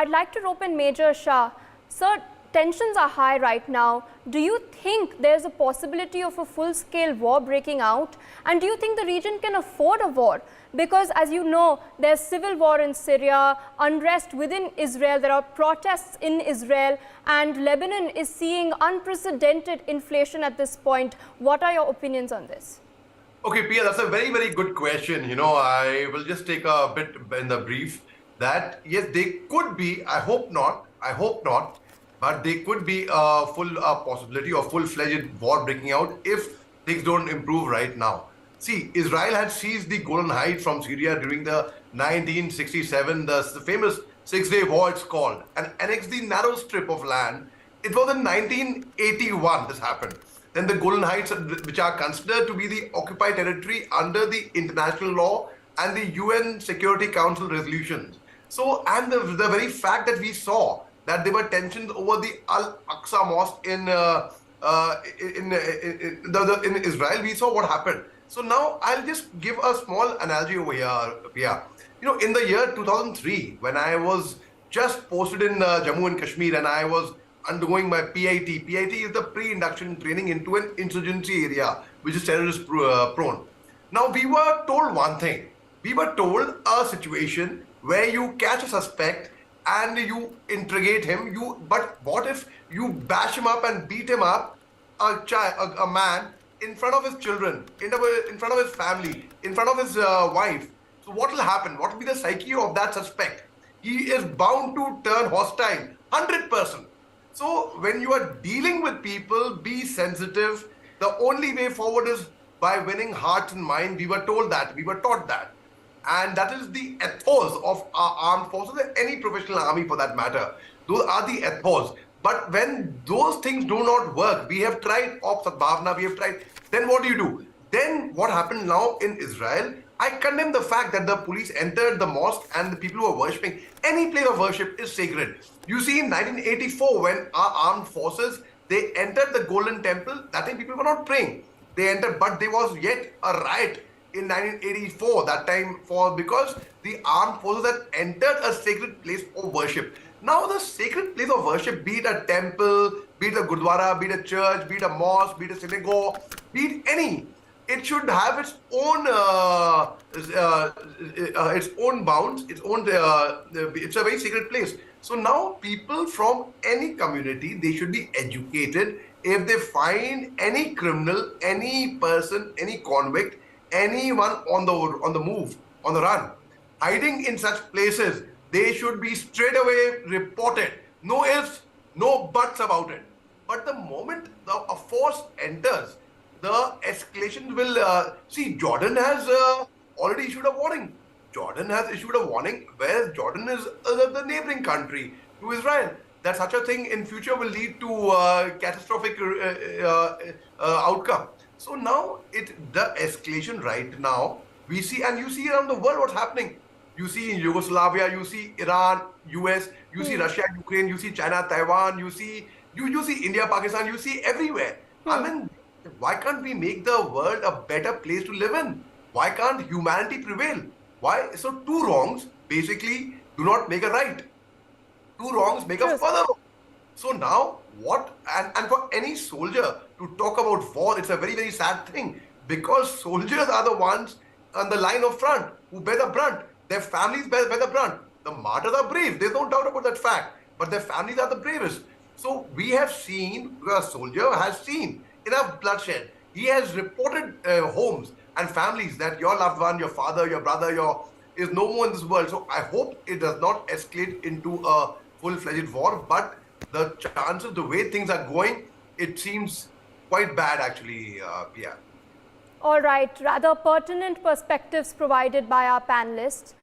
I'd like to rope in Major Shah. Sir, tensions are high right now. Do you think there's a possibility of a full-scale war breaking out? And do you think the region can afford a war? Because as you know, there's civil war in Syria, unrest within Israel, there are protests in Israel, and Lebanon is seeing unprecedented inflation at this point. What are your opinions on this? Okay, Pia, that's a very, very good question. I will just take a bit in the brief that, yes, they could be, I hope not, but they could be a full possibility of full-fledged war breaking out if things don't improve right now. See, Israel had seized the Golan Heights from Syria during the 1967, the famous Six-Day War it's called, and annexed the narrow strip of land. It was in 1981 this happened. Then the Golan Heights, which are considered to be the occupied territory under the international law and the UN Security Council resolutions. So, and the very fact that we saw that there were tensions over the Al-Aqsa Mosque in Israel, we saw what happened. So now I'll just give a small analogy over here, Pia. In the year 2003, when I was just posted in Jammu and Kashmir and I was undergoing my PIT. PIT is the pre-induction training into an insurgency area, which is terrorist prone. Now, we were told one thing. We were told a situation where you catch a suspect and you interrogate him. But what if you bash him up and beat him up, a man, in front of his children, in front of his family, in front of his wife? So what will happen? What will be the psyche of that suspect? He is bound to turn hostile, 100%. So when you are dealing with people, be sensitive. The only way forward is by winning hearts and minds. We were told that, we were taught that. And that is the ethos of our armed forces and any professional army for that matter. Those are the ethos. But when those things do not work, we have tried Ops Sadbhavna, we have tried, then what do? Then what happened now in Israel? I condemn the fact that the police entered the mosque and the people who are worshipping. Any place of worship is sacred. You see, in 1984, when our armed forces, they entered the Golden Temple, that time people were not praying. They entered, but there was yet a riot in 1984, that time because the armed forces had entered a sacred place of worship. Now the sacred place of worship, be it a temple, be it a gurdwara, be it a church, be it a mosque, be it a synagogue, be it any, it should have its own bounds, it's a very sacred place. So now people from any community, they should be educated. If they find any criminal, any person, any convict, anyone on the move, on the run, hiding in such places, they should be straight away reported. No ifs, no buts about it. But the moment a force enters, the escalation will, see, Jordan has already issued a warning. Jordan has issued a warning, whereas Jordan is the neighboring country to Israel, that such a thing in future will lead to catastrophic outcome. So now the escalation right now, we see, and you see around the world what's happening. You see in Yugoslavia, you see Iran, US, you see Russia, Ukraine, you see China, Taiwan, you see India, Pakistan, you see everywhere. I mean, why can't we make the world a better place to live in? Why can't humanity prevail? Why? So two wrongs basically do not make a right. Two wrongs make a further wrong. So now what, and for any soldier to talk about war, it's a very, very sad thing, because soldiers are the ones on the line of front who bear the brunt. Their families bear the brunt. The martyrs are brave. There's no doubt about that fact. But their families are the bravest. So we have seen, a soldier has seen enough bloodshed. He has reported homes and families that your loved one, your father, your brother, is no more in this world. So I hope it does not escalate into a full-fledged war. But the chances, the way things are going, it seems quite bad actually, Pia. All right, rather pertinent perspectives provided by our panelists.